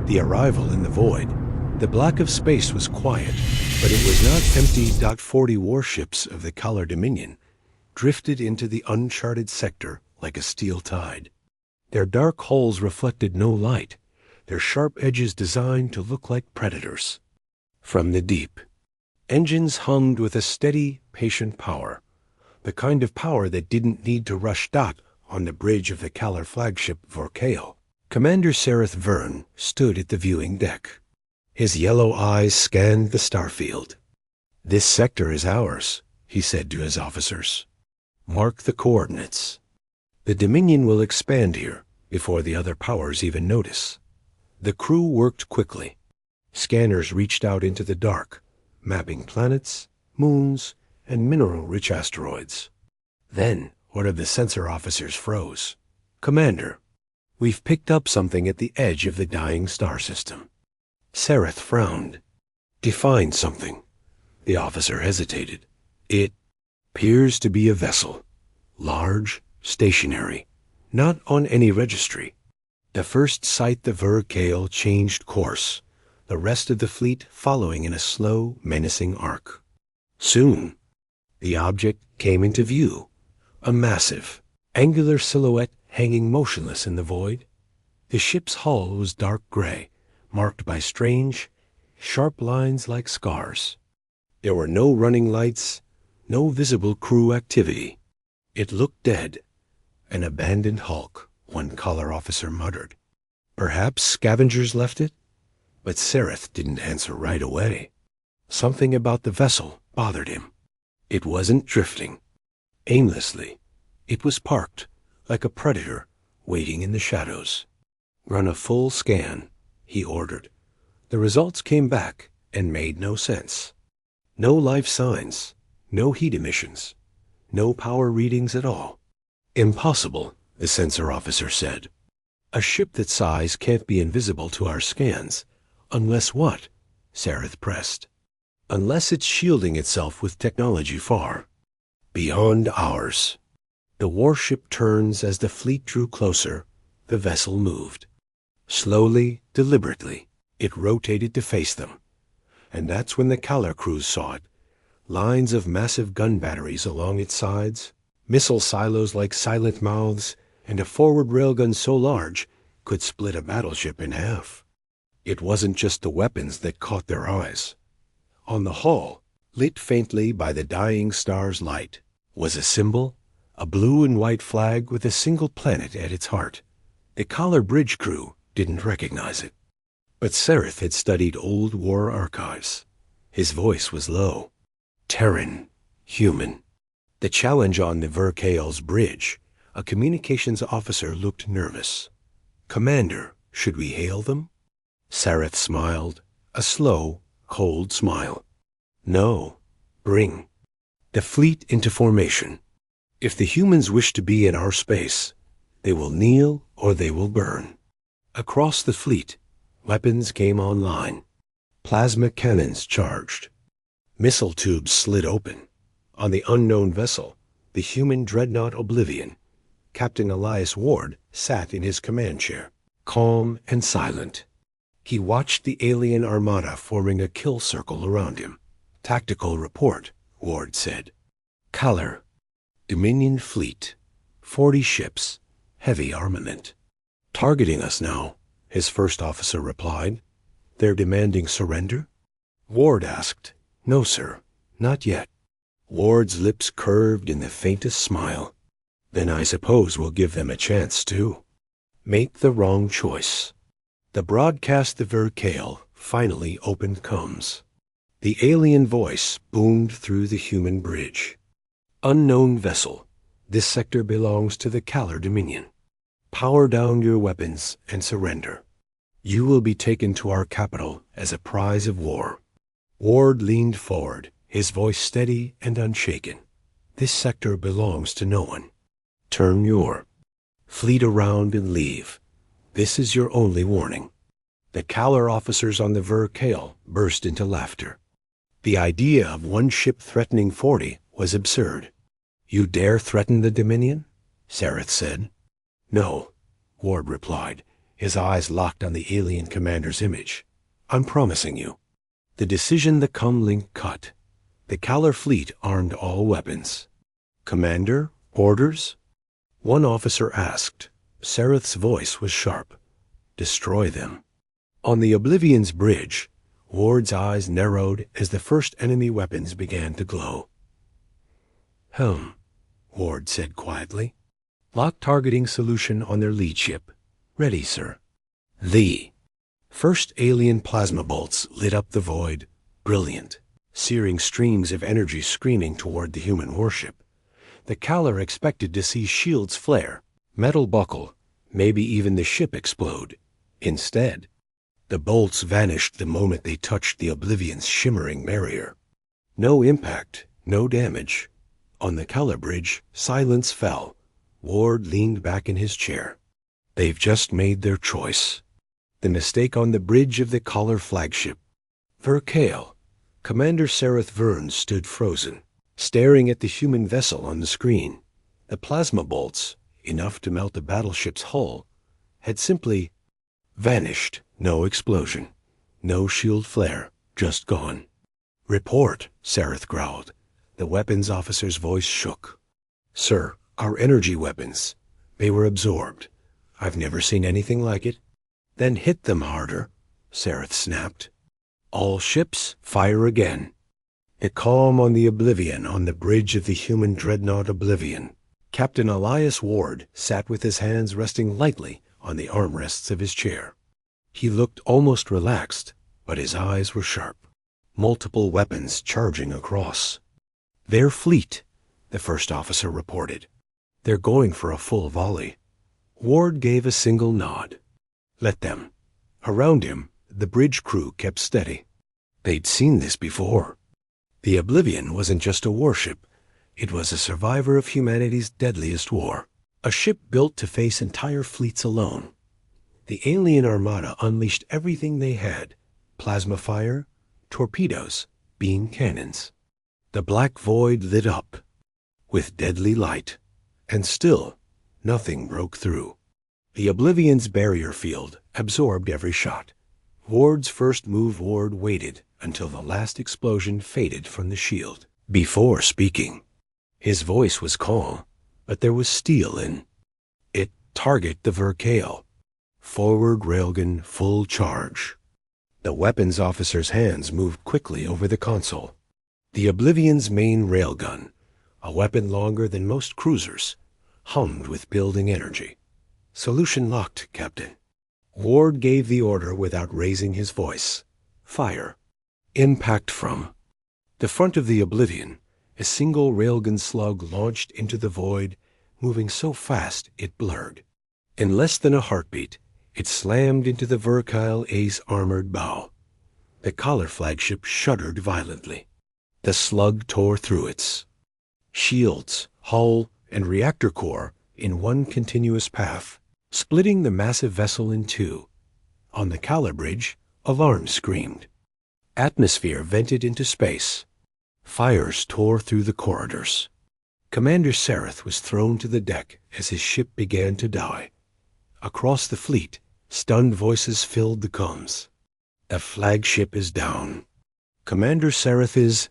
The arrival in the void. The black of space was quiet, but it was not empty. 40 warships of the Kalar Dominion drifted into the uncharted sector like a steel tide. Their dark hulls reflected no light, their sharp edges designed to look like predators. From the deep, engines hummed with a steady, patient power, the kind of power that didn't need to rush. On the bridge of the Kalar flagship Vorkail, Commander Sareth Verne stood at the viewing deck. His yellow eyes scanned the starfield. "This sector is ours," he said to his officers. "Mark the coordinates. The Dominion will expand here before the other powers even notice." The crew worked quickly. Scanners reached out into the dark, mapping planets, moons, and mineral-rich asteroids. Then one of the sensor officers froze. "Commander, we've picked up something at the edge of the dying star system." Sareth frowned. "Define something." The officer hesitated. "It appears to be a vessel. Large, stationary, not on any registry." The first sight the Vorkail changed course, the rest of the fleet following in a slow, menacing arc. Soon, the object came into view, a massive, angular silhouette hanging motionless in the void. The ship's hull was dark gray, marked by strange, sharp lines like scars. There were no running lights, no visible crew activity. It looked dead, an abandoned hulk, one Kalar officer muttered. Perhaps scavengers left it? But Sareth didn't answer right away. Something about the vessel bothered him. It wasn't drifting aimlessly. It was parked, like a predator, waiting in the shadows. "Run a full scan," he ordered. The results came back and made no sense. No life signs, no heat emissions, no power readings at all. "Impossible," the sensor officer said. "A ship that size can't be invisible to our scans. Unless what?" Sareth pressed. "Unless it's shielding itself with technology far beyond ours." The warship turns as the fleet drew closer. The vessel moved. Slowly, deliberately, it rotated to face them. And that's when the Kalar crews saw it. Lines of massive gun batteries along its sides, missile silos like silent mouths, and a forward railgun so large could split a battleship in half. It wasn't just the weapons that caught their eyes. On the hull, lit faintly by the dying star's light, was a symbol, a blue and white flag with a single planet at its heart. The Kalar bridge crew didn't recognize it. But Sareth had studied old war archives. His voice was low. "Terran, human." The challenge on the Vorkail's bridge, a communications officer looked nervous. "Commander, should we hail them?" Sareth smiled, a slow, cold smile. "No, bring the fleet into formation. If the humans wish to be in our space, they will kneel or they will burn." Across the fleet, weapons came online. Plasma cannons charged. Missile tubes slid open. On the unknown vessel, the human dreadnought Oblivion, Captain Elias Ward sat in his command chair, calm and silent. He watched the alien Armada forming a kill circle around him. "Tactical report," Ward said. "Kalar, Dominion fleet, 40 ships, heavy armament. Targeting us now," his first officer replied. "They're demanding surrender?" Ward asked. "No, sir, not yet." Ward's lips curved in the faintest smile. "Then I suppose we'll give them a chance, too." Make the wrong choice. The broadcast the Vorkail finally opened comms. The alien voice boomed through the human bridge. "Unknown vessel. This sector belongs to the Kalar Dominion. Power down your weapons and surrender. You will be taken to our capital as a prize of war." Ward leaned forward, his voice steady and unshaken. "This sector belongs to no one. Turn your fleet around and leave. This is your only warning." The Kalar officers on the Vorkail burst into laughter. The idea of one ship threatening 40 was absurd. "You dare threaten the Dominion?" Sareth said. "No," Ward replied, His eyes locked on the alien commander's image. "I'm promising you." The decision the comlink cut. The Kalar fleet armed all weapons. "Commander, orders?" One officer asked. Sereth's voice was sharp. "Destroy them." On the Oblivion's bridge, Ward's eyes narrowed as the first enemy weapons began to glow. "Helm," Ward said quietly. "Lock targeting solution on their lead ship." "Ready, sir." The first alien plasma bolts lit up the void, brilliant, searing streams of energy screaming toward the human warship. The Kalar expected to see shields flare, metal buckle, maybe even the ship explode. Instead, the bolts vanished the moment they touched the Oblivion's shimmering barrier. No impact, no damage. On the Kalar bridge, silence fell. Ward leaned back in his chair. They've just made their choice. The mistake on the bridge of the Kalar flagship. Verkale. Commander Sereth Vern stood frozen, staring at the human vessel on the screen. The plasma bolts, enough to melt a battleship's hull, had simply vanished. No explosion, no shield flare, just gone. "Report," Sereth growled. The weapons officer's voice shook. "Sir, our energy weapons. They were absorbed. I've never seen anything like it." "Then hit them harder," Sereth snapped. "All ships, fire again." A calm on the Oblivion, on the bridge of the human dreadnought Oblivion. Captain Elias Ward sat with his hands resting lightly on the armrests of his chair. He looked almost relaxed, but his eyes were sharp. Multiple weapons charging across. "Their fleet," the first officer reported. "They're going for a full volley." Ward gave a single nod. "Let them." Around him, the bridge crew kept steady. They'd seen this before. The Oblivion wasn't just a warship. It was a survivor of humanity's deadliest war. A ship built to face entire fleets alone. The alien Armada unleashed everything they had: plasma fire, torpedoes, beam cannons. The black void lit up with deadly light, and still nothing broke through. The Oblivion's barrier field absorbed every shot. Ward's first move. Ward waited until the last explosion faded from the shield before speaking. His voice was calm, but there was steel in it. "Target the Verkale. Forward railgun, full charge." The weapons officer's hands moved quickly over the console. The Oblivion's main railgun, a weapon longer than most cruisers, hummed with building energy. "Solution locked, Captain." Ward gave the order without raising his voice. "Fire." Impact from the front of the Oblivion. A single railgun slug launched into the void, moving so fast it blurred. In less than a heartbeat, it slammed into the Verkale Ace armored bow. The Kalar flagship shuddered violently. The slug tore through its shields, hull, and reactor core in one continuous path, splitting the massive vessel in two. On the Kalar bridge, alarms screamed. Atmosphere vented into space. Fires tore through the corridors. Commander Sereth was thrown to the deck as his ship began to die. Across the fleet, stunned voices filled the comms. "The flagship is down. Commander Sereth is..."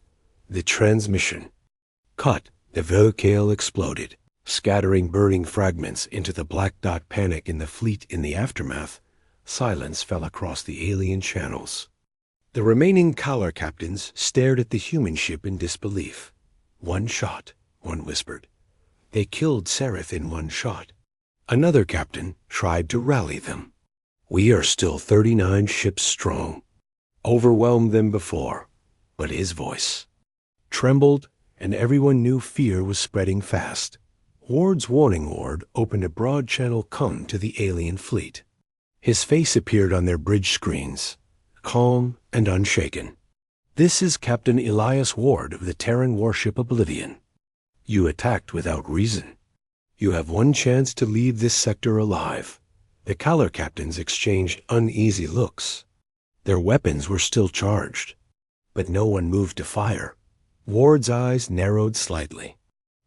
The transmission cut. The Verkale exploded, scattering burning fragments into the black dot. Panic in the fleet. In the aftermath, silence fell across the alien channels. The remaining Kalar captains stared at the human ship in disbelief. "One shot," one whispered. "They killed Sereth in one shot." Another captain tried to rally them. "We are still 39 ships strong. Overwhelmed them before." But his voice trembled, and everyone knew fear was spreading fast. Ward's warning ward opened a broad channel come to the alien fleet. His face appeared on their bridge screens, calm and unshaken. "This is Captain Elias Ward of the Terran Warship Oblivion. You attacked without reason. You have one chance to leave this sector alive." The Kalar captains exchanged uneasy looks. Their weapons were still charged, but no one moved to fire. Ward's eyes narrowed slightly.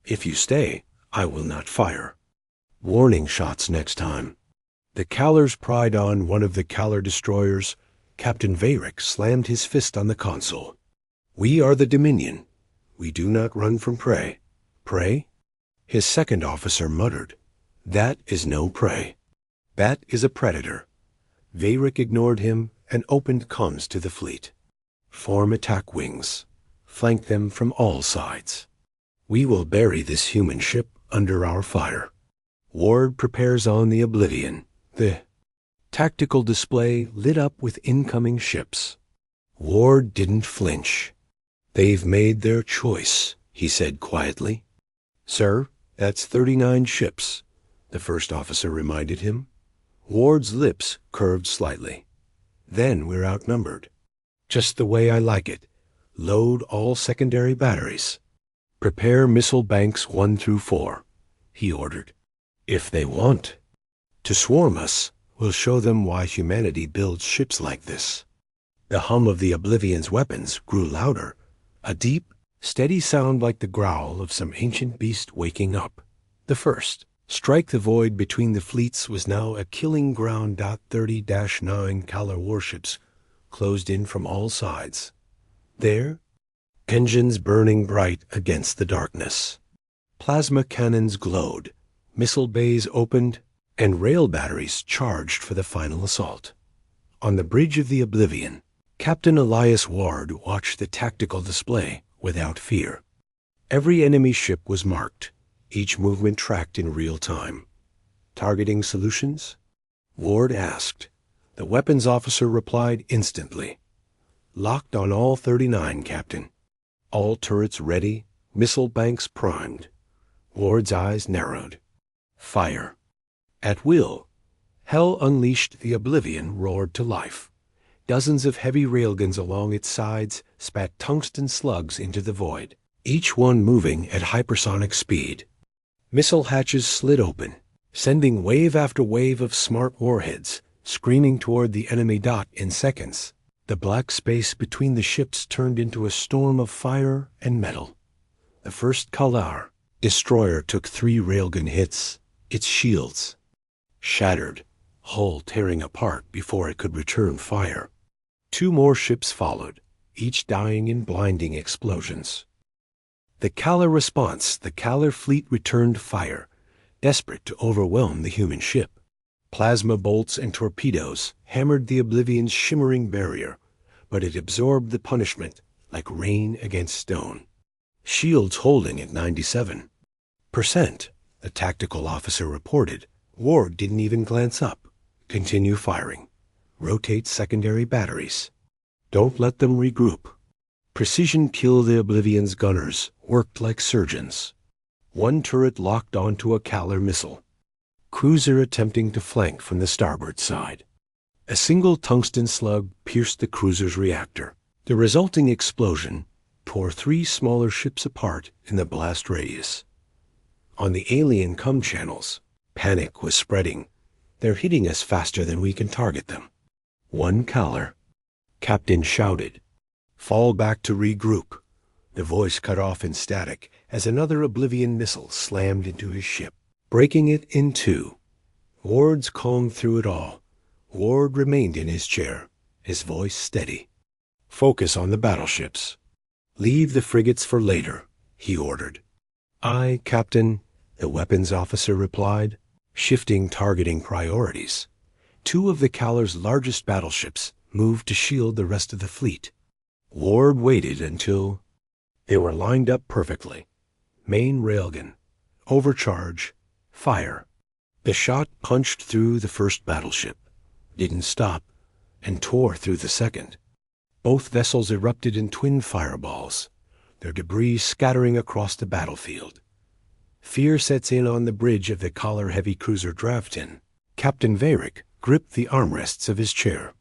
"If you stay, I will not fire. Warning shots next time." The Calors pried on one of the Calor destroyers. Captain Varric slammed his fist on the console. "We are the Dominion. We do not run from prey." "Prey?" His second officer muttered. "That is no prey. That is a predator." Varric ignored him and opened comms to the fleet. "Form attack wings. Flank them from all sides. We will bury this human ship under our fire." Ward prepares on the Oblivion. The tactical display lit up with incoming ships. Ward didn't flinch. "They've made their choice," he said quietly. "Sir, that's 39 ships," the first officer reminded him. Ward's lips curved slightly. "Then we're outnumbered. Just the way I like it. Load all secondary batteries. Prepare missile banks 1 through 4, he ordered. "If they want to swarm us, we'll show them why humanity builds ships like this." The hum of the Oblivion's weapons grew louder, a deep, steady sound like the growl of some ancient beast waking up. The first strike the void between the fleets was now a killing ground. 30-9 Calor warships closed in from all sides. There, engines burning bright against the darkness. Plasma cannons glowed, missile bays opened, and rail batteries charged for the final assault. On the bridge of the Oblivion, Captain Elias Ward watched the tactical display without fear. Every enemy ship was marked, each movement tracked in real time. "Targeting solutions?" Ward asked. The weapons officer replied instantly. "Locked on all 39, Captain. All turrets ready, missile banks primed." Ward's eyes narrowed. "Fire." At will. Hell Unleashed, the Oblivion roared to life. Dozens of heavy railguns along its sides spat tungsten slugs into the void, each one moving at hypersonic speed. Missile hatches slid open, sending wave after wave of smart warheads screaming toward the enemy. In seconds, the black space between the ships turned into a storm of fire and metal. The first Calor destroyer took 3 railgun hits, its shields shattered, hull tearing apart before it could return fire. 2 more ships followed, each dying in blinding explosions. The Calor response, the Calor fleet returned fire, desperate to overwhelm the human ship. Plasma bolts and torpedoes hammered the Oblivion's shimmering barrier, but it absorbed the punishment like rain against stone. Shields holding at 97%, the tactical officer reported. Ward didn't even glance up. "Continue firing. Rotate secondary batteries. Don't let them regroup." Precision Kill the Oblivion's gunners worked like surgeons. 1 turret locked onto a Calor missile. Cruiser attempting to flank from the starboard side. A single tungsten slug pierced the cruiser's reactor. The resulting explosion tore 3 smaller ships apart in the blast radius. On the alien comm channels, panic was spreading. "They're hitting us faster than we can target them." "1 Calor," Captain shouted. "Fall back to regroup." The voice cut off in static as another Oblivion missile slammed into his ship, breaking it in 2. Ward's calm through it all. Ward remained in his chair, his voice steady. "Focus on the battleships. Leave the frigates for later," he ordered. "Aye, Captain," the weapons officer replied, shifting targeting priorities. 2 of the Calor's largest battleships moved to shield the rest of the fleet. Ward waited until they were lined up perfectly. Main railgun, overcharge, fire. The shot punched through the first battleship, didn't stop, and tore through the second. Both vessels erupted in twin fireballs, their debris scattering across the battlefield. Fear sets in on the bridge of the Calor heavy cruiser Draftin. Captain Varric gripped the armrests of his chair.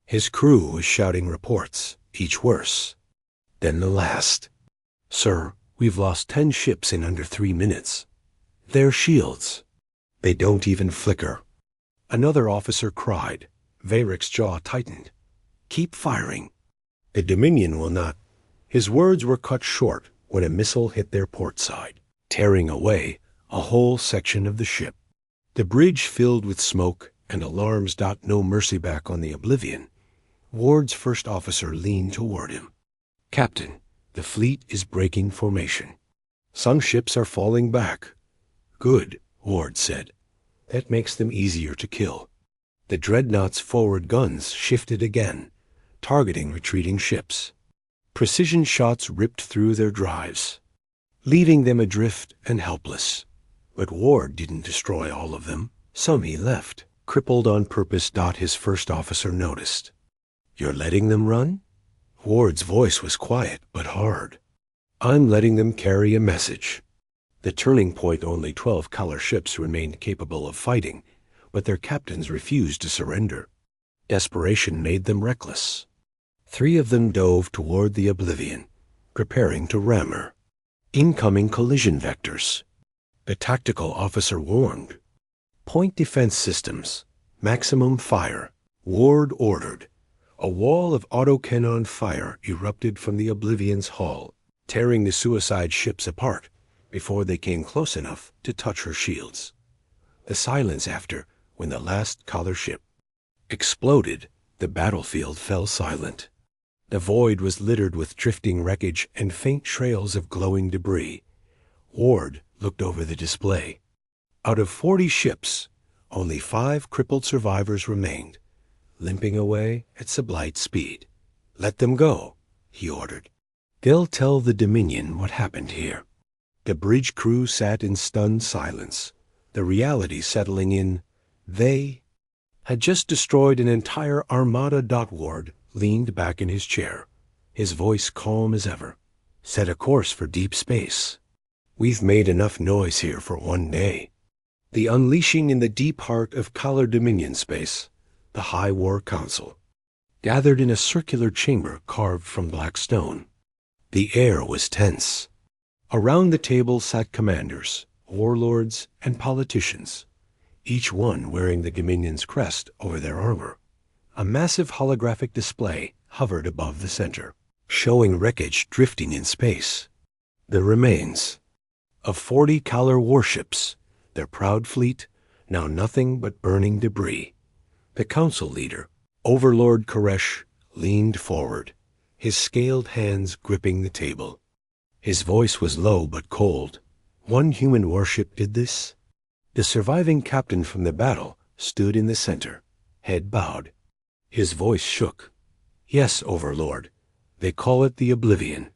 His crew was shouting reports, each worse. Then the last. "Sir, we've lost 10 ships in under 3 minutes. Their shields. They don't even flicker." Another officer cried. Varric's jaw tightened. "Keep firing. The Dominion will not." His words were cut short when a missile hit their port side, tearing away a whole section of the ship. The bridge filled with smoke and alarms. No mercy back on the Oblivion. Ward's first officer leaned toward him. Captain, the fleet is breaking formation. Some ships are falling back. Good, Ward said. That makes them easier to kill. The dreadnought's forward guns shifted again, targeting retreating ships. Precision shots ripped through their drives, leaving them adrift and helpless. But Ward didn't destroy all of them. Some he left, crippled on purpose. His first officer noticed. You're letting them run? Ward's voice was quiet but hard. I'm letting them carry a message. The turning point, only 12 color ships remained capable of fighting, but their captains refused to surrender. Desperation made them reckless. 3 of them dove toward the Oblivion, preparing to ram her. Incoming collision vectors. The tactical officer warned. Point defense systems. Maximum fire. Ward ordered. A wall of autocannon fire erupted from the Oblivion's hull, tearing the suicide ships apart before they came close enough to touch her shields. The silence after, when the last color ship exploded, the battlefield fell silent. The void was littered with drifting wreckage and faint trails of glowing debris. Ward looked over the display. Out of 40 ships, only 5 crippled survivors remained, limping away at sublight speed. Let them go, he ordered. They'll tell the Dominion what happened here. The bridge crew sat in stunned silence, the reality settling in. They had just destroyed an entire Armada. Ward leaned back in his chair, his voice calm as ever. Set a course for deep space. We've made enough noise here for one day. The unleashing in the deep heart of Color Dominion space, the High War Council, gathered in a circular chamber carved from black stone. The air was tense. Around the table sat commanders, warlords, and politicians, each one wearing the Dominion's crest over their armor. A massive holographic display hovered above the center, showing wreckage drifting in space. The remains of 40 Color warships, their proud fleet, now nothing but burning debris. The council leader, Overlord Koresh, leaned forward, his scaled hands gripping the table. His voice was low but cold. One human warship did this? The surviving captain from the battle stood in the center, head bowed. His voice shook. Yes, Overlord. They call it the Oblivion.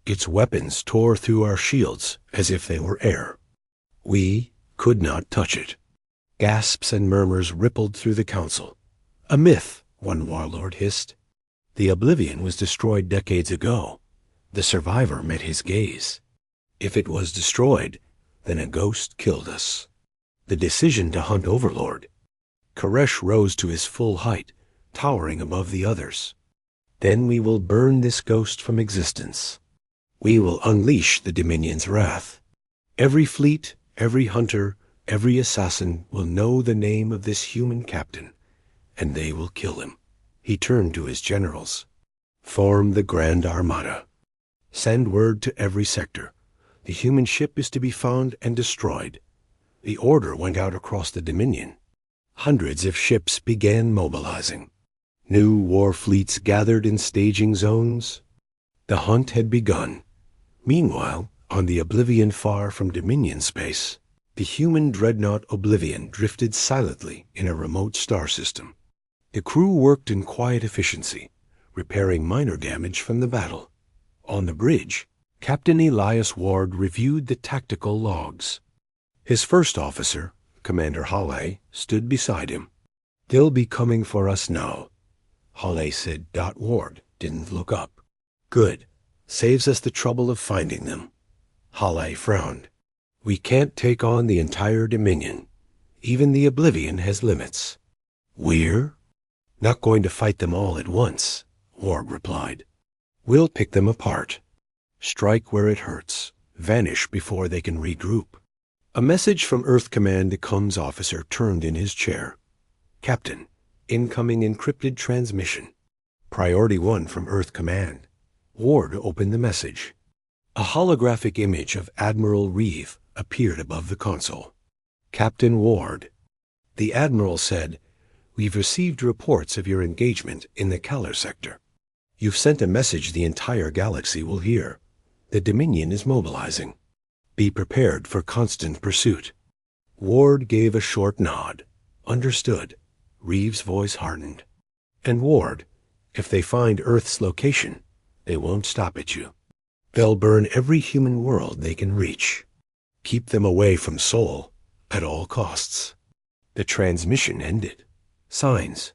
Its weapons tore through our shields as if they were air. We could not touch it. Gasps and murmurs rippled through the council. A myth, one warlord hissed. The Oblivion was destroyed decades ago. The survivor met his gaze. If it was destroyed, then a ghost killed us. The decision to hunt Overlord. Koresh rose to his full height, towering above the others. Then we will burn this ghost from existence. We will unleash the Dominion's wrath. Every fleet, every hunter, every assassin will know the name of this human captain, and they will kill him. He turned to his generals. Form the Grand Armada. Send word to every sector. The human ship is to be found and destroyed. The order went out across the Dominion. Hundreds of ships began mobilizing. New war fleets gathered in staging zones. The hunt had begun. Meanwhile, on the Oblivion far from Dominion space, the human dreadnought Oblivion drifted silently in a remote star system. The crew worked in quiet efficiency, repairing minor damage from the battle. On the bridge, Captain Elias Ward reviewed the tactical logs. His first officer, Commander Halle, stood beside him. They'll be coming for us now, Halle said. Ward didn't look up. Good. Saves us the trouble of finding them. Halle frowned. We can't take on the entire Dominion. Even the Oblivion has limits. We're not going to fight them all at once, Ward replied. We'll pick them apart. Strike where it hurts. Vanish before they can regroup. A message from Earth Command. The comms officer turned in his chair. Captain, incoming encrypted transmission. Priority 1 from Earth Command. Ward opened the message. A holographic image of Admiral Reeve appeared above the console. Captain Ward. The Admiral said, We've received reports of your engagement in the Kalar sector. You've sent a message the entire galaxy will hear. The Dominion is mobilizing. Be prepared for constant pursuit." Ward gave a short nod. Understood. Reeves' voice hardened. "And Ward, if they find Earth's location, they won't stop at you. They'll burn every human world they can reach. Keep them away from Sol at all costs." The transmission ended. Signs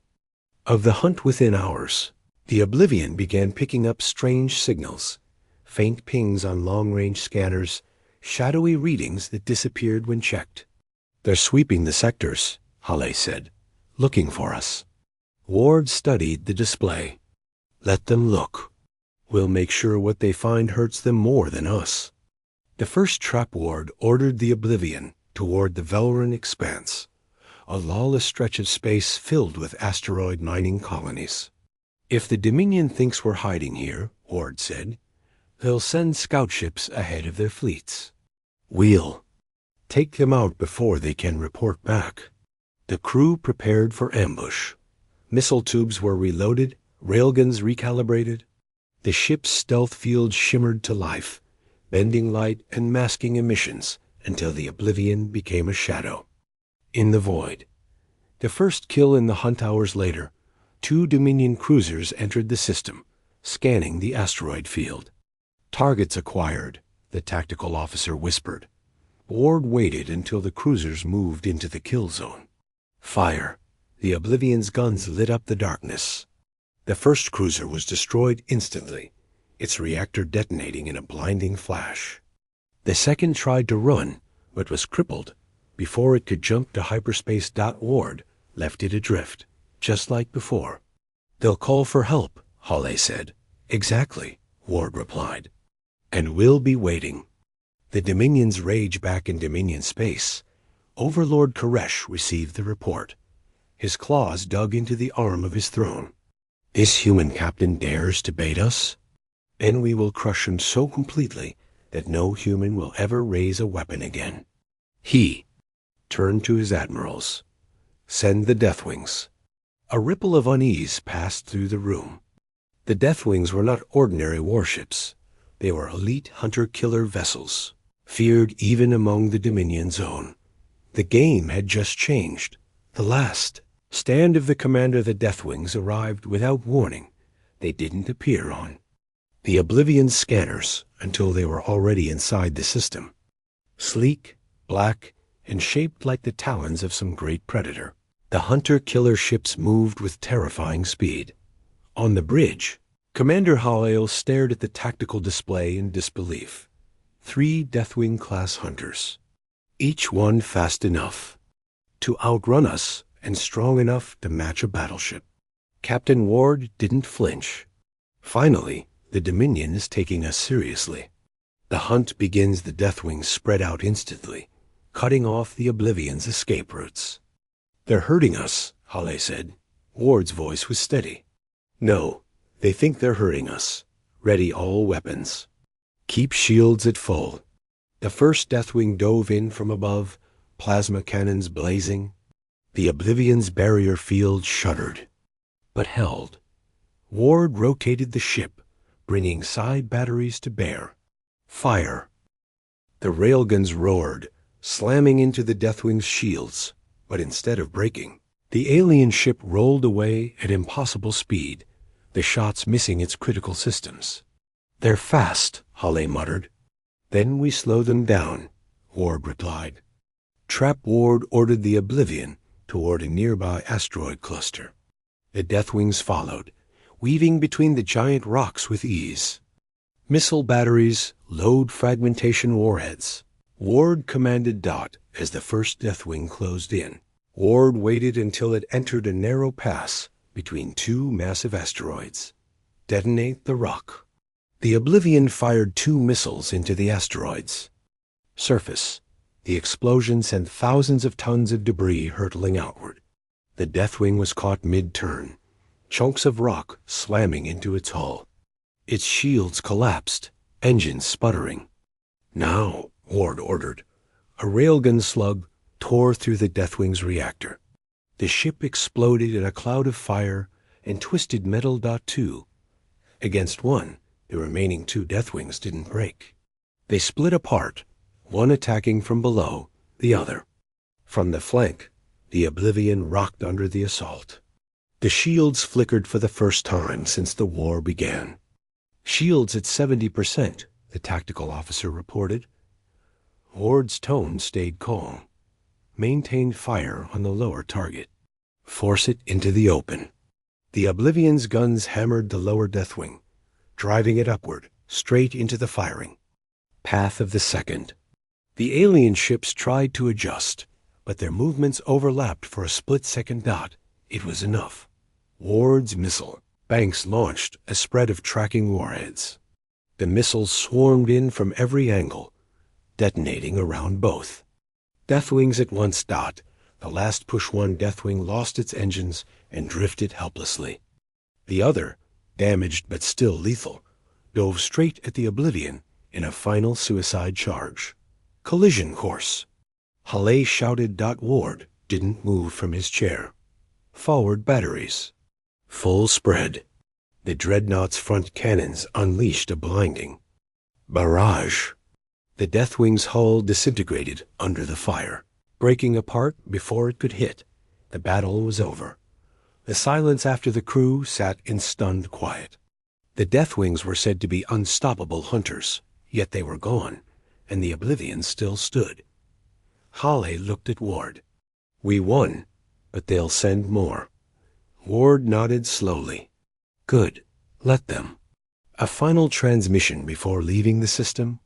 of the hunt within hours. The Oblivion began picking up strange signals, faint pings on long-range scanners, shadowy readings that disappeared when checked. "They're sweeping the sectors," Hale said, "looking for us." Ward studied the display. "Let them look. We'll make sure what they find hurts them more than us." The first trap ward ordered the Oblivion toward the Velran expanse, a lawless stretch of space filled with asteroid mining colonies. "If the Dominion thinks we're hiding here," Ward said, "they'll send scout ships ahead of their fleets. We'll take them out before they can report back." The crew prepared for ambush. Missile tubes were reloaded, railguns recalibrated. The ship's stealth field shimmered to life, bending light and masking emissions until the Oblivion became a shadow. In the void. The first kill in the hunt hours later, 2 Dominion cruisers entered the system, scanning the asteroid field. "Targets acquired," the tactical officer whispered. Ward waited until the cruisers moved into the kill zone. Fire. The Oblivion's guns lit up the darkness. The first cruiser was destroyed instantly, its reactor detonating in a blinding flash. The second tried to run, but was crippled before it could jump to hyperspace. Ward left it adrift, just like before. "They'll call for help," Hale said. "Exactly," Ward replied. "And we'll be waiting." The Dominion's rage back in Dominion space. Overlord Koresh received the report. His claws dug into the arm of his throne. "This human captain dares to bait us? Then we will crush him so completely that no human will ever raise a weapon again." He turned to his admirals. "Send the Deathwings." A ripple of unease passed through the room. The Deathwings were not ordinary warships. They were elite hunter-killer vessels, feared even among the Dominion's own. The game had just changed. The last stand of the commander of the Deathwings arrived without warning. They didn't appear on the Oblivion scanners until they were already inside the system. Sleek, black, and shaped like the talons of some great predator. The hunter-killer ships moved with terrifying speed. On the bridge, Commander Hale stared at the tactical display in disbelief. 3 Deathwing-class hunters, each one fast enough to outrun us and strong enough to match a battleship. Captain Ward didn't flinch. "Finally, the Dominion is taking us seriously." The hunt begins. The Deathwings spread out instantly, cutting off the Oblivion's escape routes. "They're hurting us," Hale said. Ward's voice was steady. "No, they think they're hurting us. Ready all weapons. Keep shields at full." The first Deathwing dove in from above, plasma cannons blazing. The Oblivion's barrier field shuddered, but held. Ward rotated the ship, bringing side batteries to bear. Fire. The railguns roared, slamming into the Deathwing's shields, but instead of breaking, the alien ship rolled away at impossible speed, the shots missing its critical systems. "They're fast," Hale muttered. "Then we slow them down," Ward replied. Trap Ward ordered the Oblivion toward a nearby asteroid cluster. The Deathwings followed, weaving between the giant rocks with ease. Missile batteries, load fragmentation warheads. Ward commanded Dot as the first Deathwing closed in. Ward waited until it entered a narrow pass between 2 massive asteroids. Detonate the rock. The Oblivion fired 2 missiles into the asteroids. Surface. The explosion sent thousands of tons of debris hurtling outward. The Deathwing was caught mid-turn, chunks of rock slamming into its hull. Its shields collapsed, engines sputtering. "Now," Ward ordered. A railgun slug tore through the Deathwing's reactor. The ship exploded in a cloud of fire and twisted metal. 2. Against one, the remaining 2 Deathwings didn't break. They split apart, one attacking from below, the other. From the flank, the Oblivion rocked under the assault. The shields flickered for the first time since the war began. Shields at 70%, the tactical officer reported. Ward's tone stayed calm. Maintain fire on the lower target. Force it into the open. The Oblivion's guns hammered the lower Deathwing, driving it upward, straight into the firing path of the second. The alien ships tried to adjust, but their movements overlapped for a split-second. It was enough. Ward's missile banks launched a spread of tracking warheads. The missiles swarmed in from every angle, detonating around both. Deathwings at once. The last push-1 Deathwing lost its engines and drifted helplessly. The other, damaged but still lethal, dove straight at the Oblivion in a final suicide charge. Collision course. Halle shouted. Ward didn't move from his chair. Forward batteries. Full spread. The Dreadnought's front cannons unleashed a blinding barrage. The Deathwing's hull disintegrated under the fire, breaking apart before it could hit. The battle was over. The silence after the crew sat in stunned quiet. The Deathwings were said to be unstoppable hunters, yet they were gone, and the Oblivion still stood. Halle looked at Ward. We won, but they'll send more. Ward nodded slowly. Good. Let them. A final transmission before leaving the system.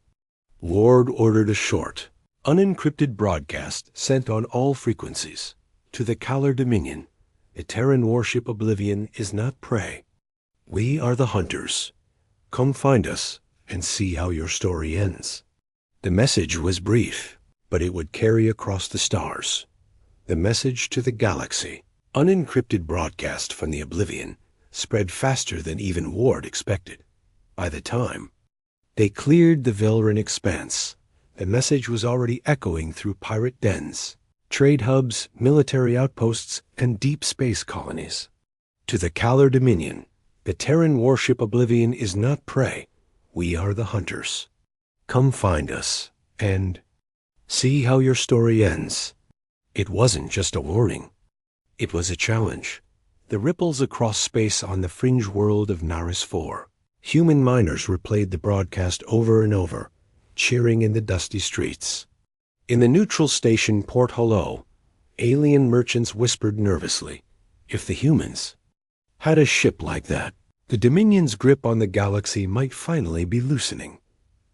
Ward ordered a short, unencrypted broadcast sent on all frequencies. To the Kalar Dominion, the Terran Warship Oblivion is not prey. We are the hunters. Come find us and see how your story ends. The message was brief, but it would carry across the stars. The message to the galaxy, unencrypted broadcast from the Oblivion, spread faster than even Ward expected. By the time they cleared the Velran expanse, the message was already echoing through pirate dens, trade hubs, military outposts, and deep space colonies. To the Kalar Dominion, the Terran Warship Oblivion is not prey. We are the hunters. Come find us, and see how your story ends. It wasn't just a warning. It was a challenge. The ripples across space on the fringe world of Naris 4. Human miners replayed the broadcast over and over, cheering in the dusty streets. In the neutral station Port Hullo, alien merchants whispered nervously, if the humans had a ship like that, the Dominion's grip on the galaxy might finally be loosening.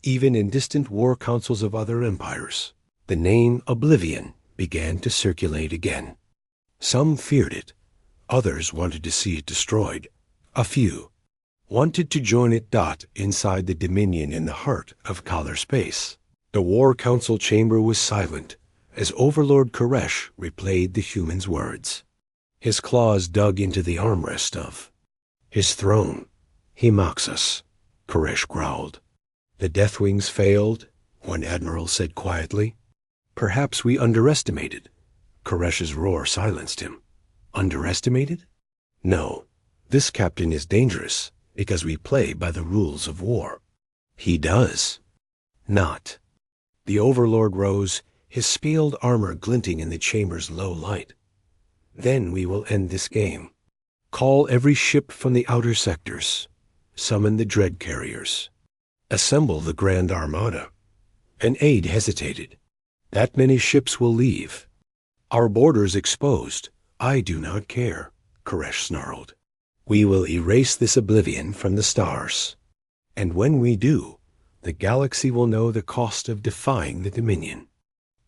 Even in distant war councils of other empires, the name Oblivion began to circulate again. Some feared it. Others wanted to see it destroyed. A few wanted to join it. Inside the Dominion in the heart of Kalar space, the War Council chamber was silent as Overlord Koresh replayed the human's words. His claws dug into the armrest of his throne. He mocks us, Koresh growled. The Deathwings failed, one admiral said quietly. Perhaps we underestimated. Koresh's roar silenced him. Underestimated? No. This captain is dangerous because we play by the rules of war. He does. Not. The Overlord rose, his scaled armor glinting in the chamber's low light. Then we will end this game. Call every ship from the outer sectors. Summon the dread carriers. Assemble the Grand Armada. An aide hesitated. That many ships will leave. Our borders exposed. I do not care, Koresh snarled. We will erase this Oblivion from the stars. And when we do, the galaxy will know the cost of defying the Dominion.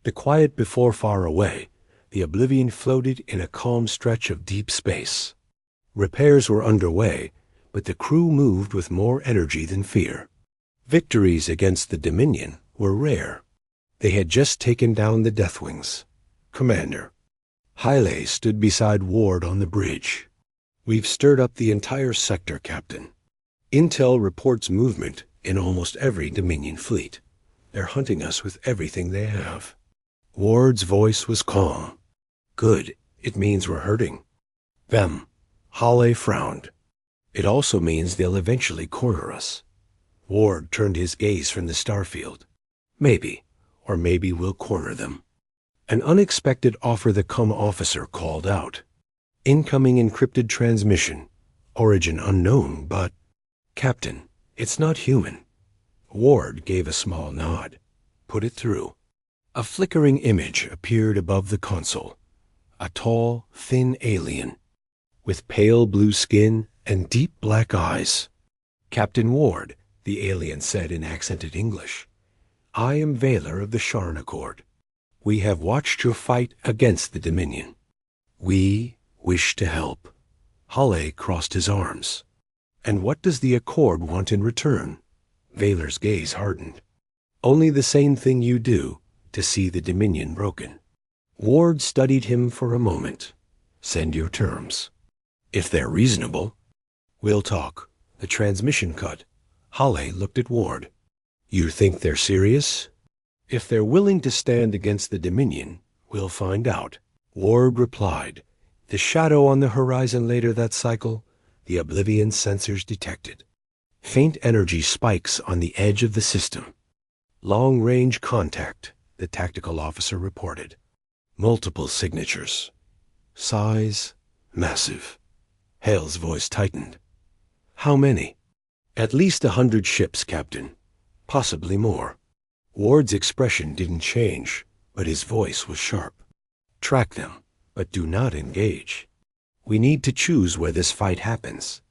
The quiet before far away, the Oblivion floated in a calm stretch of deep space. Repairs were underway, but the crew moved with more energy than fear. Victories against the Dominion were rare. They had just taken down the Deathwings. Commander Halle stood beside Ward on the bridge. We've stirred up the entire sector, Captain. Intel reports movement in almost every Dominion fleet. They're hunting us with everything they have. Ward's voice was calm. Good. It means we're hurting them. Halle frowned. It also means they'll eventually corner us. Ward turned his gaze from the starfield. Maybe, or maybe we'll corner them. An unexpected offer-the-come officer called out. Incoming encrypted transmission. Origin unknown, but... Captain, it's not human. Ward gave a small nod. Put it through. A flickering image appeared above the console. A tall, thin alien, with pale blue skin and deep black eyes. Captain Ward, the alien said in accented English. I am Valor of the Sharn Accord. We have watched your fight against the Dominion. We wish to help. Halle crossed his arms. And what does the Accord want in return? Valor's gaze hardened. Only the same thing you do, to see the Dominion broken. Ward studied him for a moment. Send your terms. If they're reasonable. We'll talk. The transmission cut. Halle looked at Ward. You think they're serious? If they're willing to stand against the Dominion, we'll find out. Ward replied. The shadow on the horizon later that cycle, the Oblivion sensors detected. Faint energy spikes on the edge of the system. Long-range contact, the tactical officer reported. Multiple signatures. Size, massive. Hale's voice tightened. How many? At least 100 ships, Captain. Possibly more. Ward's expression didn't change, but his voice was sharp. Track them, but do not engage. We need to choose where this fight happens.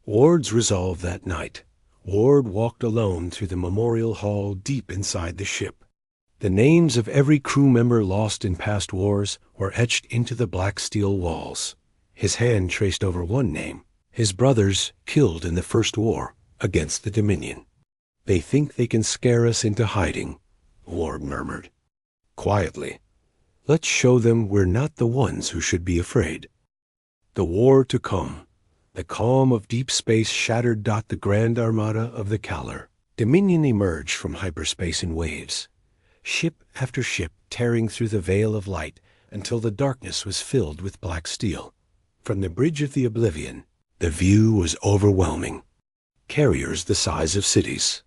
Ward's resolve that night. Ward walked alone through the memorial hall deep inside the ship. The names of every crew member lost in past wars were etched into the black steel walls. His hand traced over one name, his brothers killed in the First War against the Dominion. They think they can scare us into hiding, Ward murmured. Quietly. Let's show them we're not the ones who should be afraid. The war to come. The calm of deep space shattered the grand armada of the Caller. Dominion emerged from hyperspace in waves. Ship after ship tearing through the veil of light until the darkness was filled with black steel. From the bridge of the Oblivion, the view was overwhelming. Carriers the size of cities.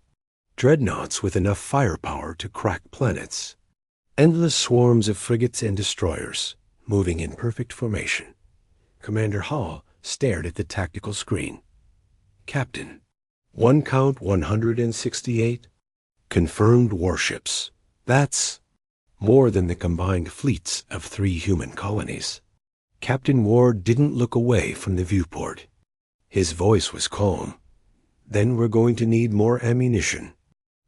Dreadnoughts with enough firepower to crack planets. Endless swarms of frigates and destroyers, moving in perfect formation. Commander Hall stared at the tactical screen. Captain, one count 168? Confirmed warships. That's more than the combined fleets of 3 human colonies. Captain Ward didn't look away from the viewport. His voice was calm. Then we're going to need more ammunition.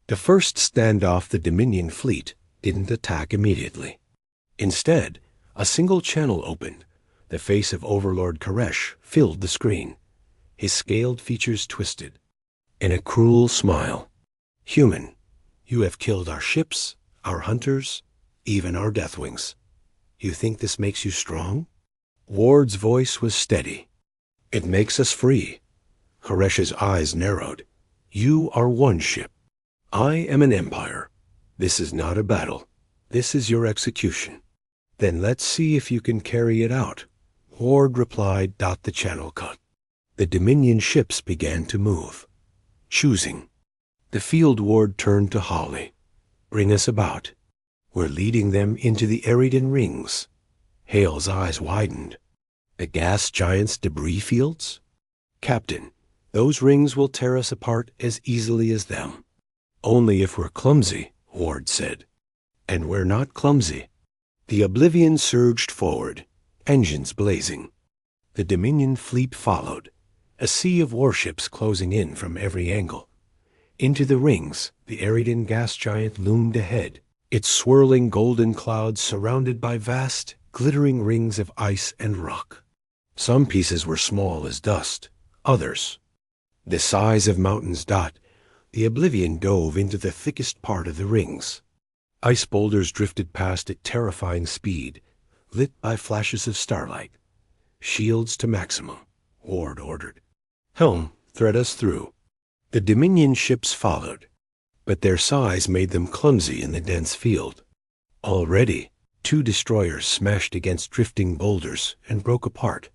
To first stand off the Dominion fleet didn't attack immediately. Instead, a single channel opened. The face of Overlord Koresh filled the screen. His scaled features twisted. In a cruel smile. Human, you have killed our ships, our hunters, even our Deathwings. You think this makes you strong? Ward's voice was steady. It makes us free. Koresh's eyes narrowed. You are one ship. I am an empire. This is not a battle. This is your execution. Then let's see if you can carry it out. Ward replied. The channel cut. The Dominion ships began to move. Choosing. The field ward turned to Halle. Bring us about. We're leading them into the Eridan rings. Hale's eyes widened. The gas giant's debris fields? Captain, those rings will tear us apart as easily as them. Only if we're clumsy, Ward said. And we're not clumsy. The Oblivion surged forward, engines blazing. The Dominion fleet followed, a sea of warships closing in from every angle. Into the rings, the Eridan gas giant loomed ahead, its swirling golden clouds surrounded by vast, glittering rings of ice and rock. Some pieces were small as dust, others the size of mountains. The Oblivion dove into the thickest part of the rings. Ice boulders drifted past at terrifying speed, lit by flashes of starlight. Shields to maximum, Ward ordered. Helm, thread us through. The Dominion ships followed, but their size made them clumsy in the dense field. Already, Two destroyers smashed against drifting boulders and broke apart.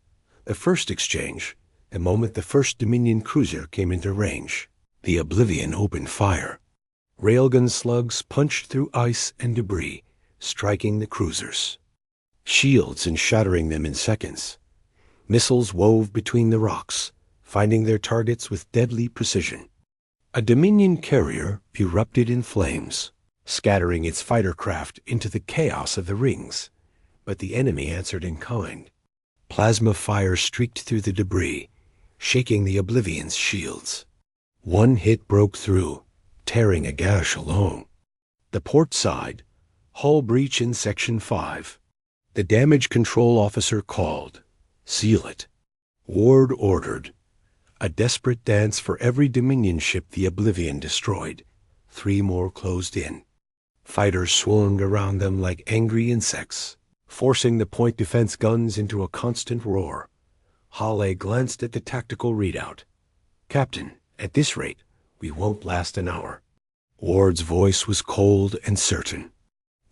The first exchange, the moment the first Dominion cruiser came into range. The Oblivion opened fire. Railgun slugs punched through ice and debris, striking the cruisers. Shields and shattering them in seconds. Missiles wove between the rocks, finding their targets with deadly precision. A Dominion carrier erupted in flames, scattering its fighter craft into the chaos of the rings, but the enemy answered in kind. Plasma fire streaked through the debris, shaking the Oblivion's shields. One hit broke through, tearing a gash along. The port side, hull breach in Section 5. The damage control officer called. Seal it. Ward ordered. A desperate dance for every Dominion ship the Oblivion destroyed. 3 more closed in. Fighters swung around them like angry insects, forcing the point defense guns into a constant roar. Hale glanced at the tactical readout. "Captain, at this rate, we won't last an hour." Ward's voice was cold and certain.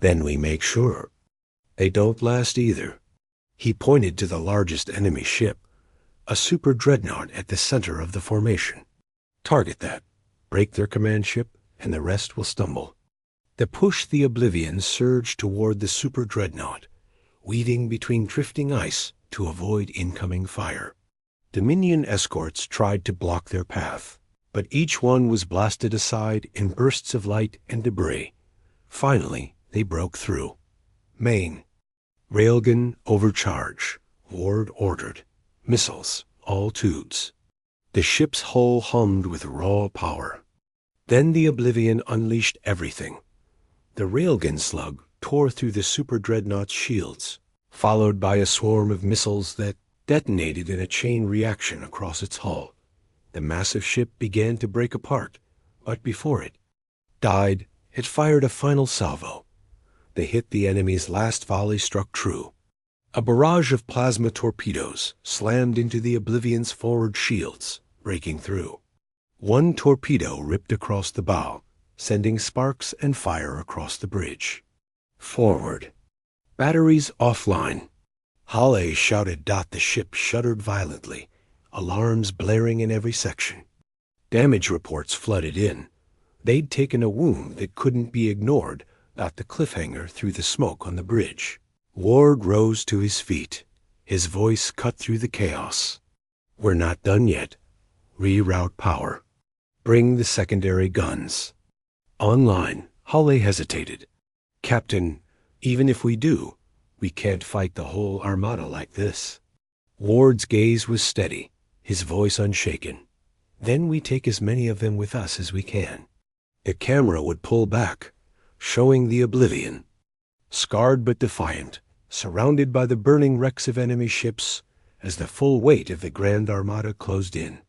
"Then we make sure. They don't last either." He pointed to the largest enemy ship, a super dreadnought at the center of the formation. "Target that, break their command ship, and the rest will stumble." The push the Oblivion surged toward the super dreadnought, weaving between drifting ice to avoid incoming fire. Dominion escorts tried to block their path, but each one was blasted aside in bursts of light and debris. Finally, they broke through. Main. Railgun overcharge. Ward ordered. Missiles, all tubes. The ship's hull hummed with raw power. Then the Oblivion unleashed everything. The railgun slug tore through the super dreadnought's shields, followed by a swarm of missiles that detonated in a chain reaction across its hull. The massive ship began to break apart, but before it died, it fired a final salvo. The hit the enemy's last volley struck true. A barrage of plasma torpedoes slammed into the Oblivion's forward shields, breaking through. One torpedo ripped across the bow, sending sparks and fire across the bridge. Forward. Batteries offline. Hale shouted. The ship shuddered violently, alarms blaring in every section. Damage reports flooded in. They'd taken a wound that couldn't be ignored at the cliffhanger through the smoke on the bridge. Ward rose to his feet, his voice cut through the chaos. "We're not done yet. Reroute power. Bring the secondary guns." Online, Hale hesitated. "Captain, even if we do, we can't fight the whole Armada like this." Ward's gaze was steady, his voice unshaken. "Then we take as many of them with us as we can." The camera would pull back, showing the Oblivion, scarred but defiant, surrounded by the burning wrecks of enemy ships as the full weight of the Grand Armada closed in.